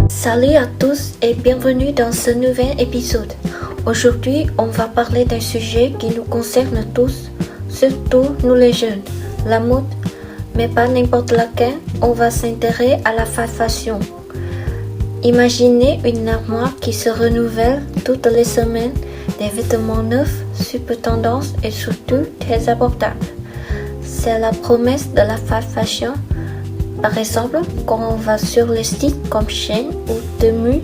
Salut à tous et bienvenue dans ce nouvel épisode. Aujourd'hui, on va parler d'un sujet qui nous concerne tous, surtout nous les jeunes, la mode, mais pas n'importe laquelle. On va s'intéresser à la fast fashion. Imaginez une armoire qui se renouvelle toutes les semaines, des vêtements neufs, super tendance et surtout très abordables. C'est la promesse de la fast fashion. Par exemple, quand on va sur les sites comme Shein ou Temu,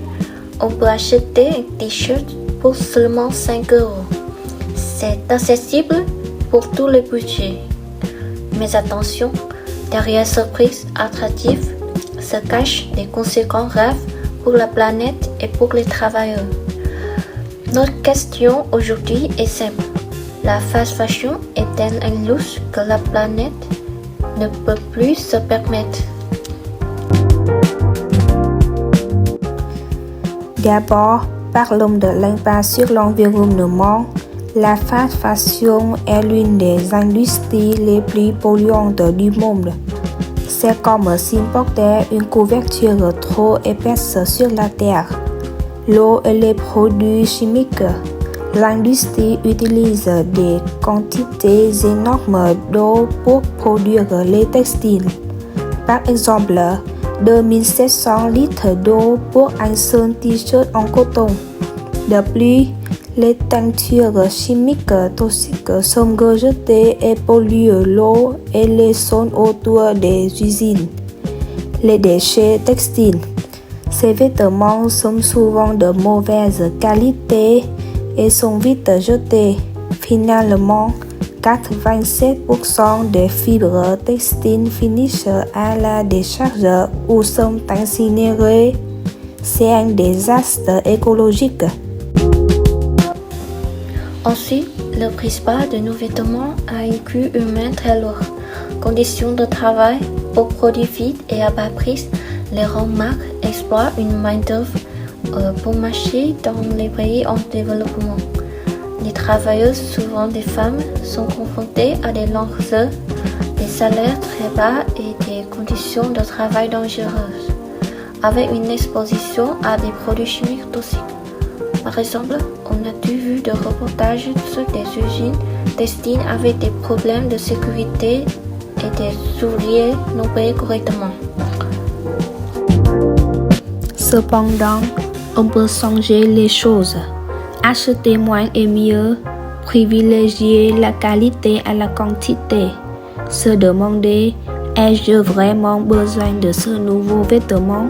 on peut acheter un t-shirt pour seulement 5 €. C'est accessible pour tous les budgets. Mais attention, derrière ce prix attractif se cachent des conséquences graves pour la planète et pour les travailleurs. Notre question aujourd'hui est simple. La fast fashion est-elle un luxe que la planète ne peut plus se permettre? D'abord, parlons de l'impact sur l'environnement. La fast fashion est l'une des industries les plus polluantes du monde. C'est comme s'il portait une couverture trop épaisse sur la terre. L'eau et les produits chimiques. L'industrie utilise des quantités énormes d'eau pour produire les textiles. Par exemple, 2700 litres d'eau pour un seul t-shirt en coton. De plus, les teintures chimiques toxiques sont rejetées et polluent l'eau et les zones autour des usines. Les déchets textiles. Ces vêtements sont souvent de mauvaise qualité et sont vite jetés. Finalement, 87% des fibres textiles finissent à la décharge ou sont incinérées. C'est un désastre écologique. Ensuite, le prix bas de nos vêtements a un coût humain très lourd. Conditions de travail pour produits vite et à bas prix, les grandes marques exploitent une main-d'œuvre pour marcher dans les pays en développement. Les travailleuses, souvent des femmes, sont confrontées à des longues heures, des salaires très bas et des conditions de travail dangereuses, avec une exposition à des produits chimiques toxiques. Par exemple, on a vu des reportages sur des usines textiles avec des problèmes de sécurité et des ouvriers non payés correctement. Cependant, on peut changer les choses. Acheter moins est mieux, privilégier la qualité à la quantité. Se demander, ai-je vraiment besoin de ce nouveau vêtement?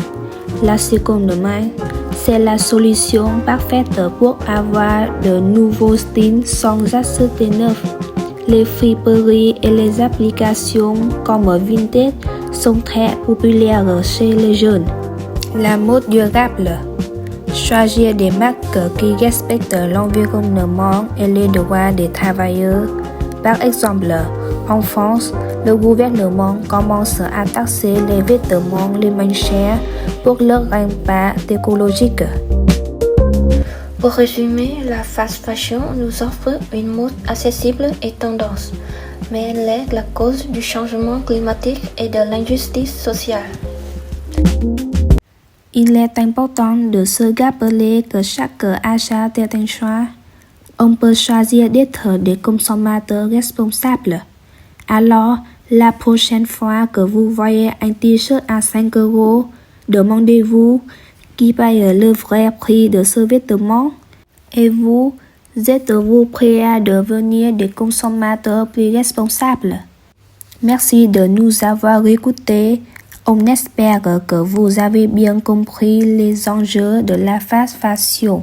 La seconde main, c'est la solution parfaite pour avoir de nouveaux styles sans acheter neuf. Les friperies et les applications comme Vinted sont très populaires chez les jeunes. La mode durable. Choisir des marques qui respectent l'environnement et les droits des travailleurs. Par exemple, en France, le gouvernement commence à taxer les vêtements les moins chers pour leur impact écologique. Pour résumer, la fast fashion nous offre une mode accessible et tendance, mais elle est la cause du changement climatique et de l'injustice sociale. Il est important de se rappeler que chaque achat est un choix. On peut choisir d'être des consommateurs responsables. Alors, la prochaine fois que vous voyez un t-shirt à 5 €, demandez-vous qui paye le vrai prix de ce vêtement. Et vous, êtes-vous prêt à devenir des consommateurs plus responsables? Merci de nous avoir écoutés. On espère que vous avez bien compris les enjeux de la fast fashion.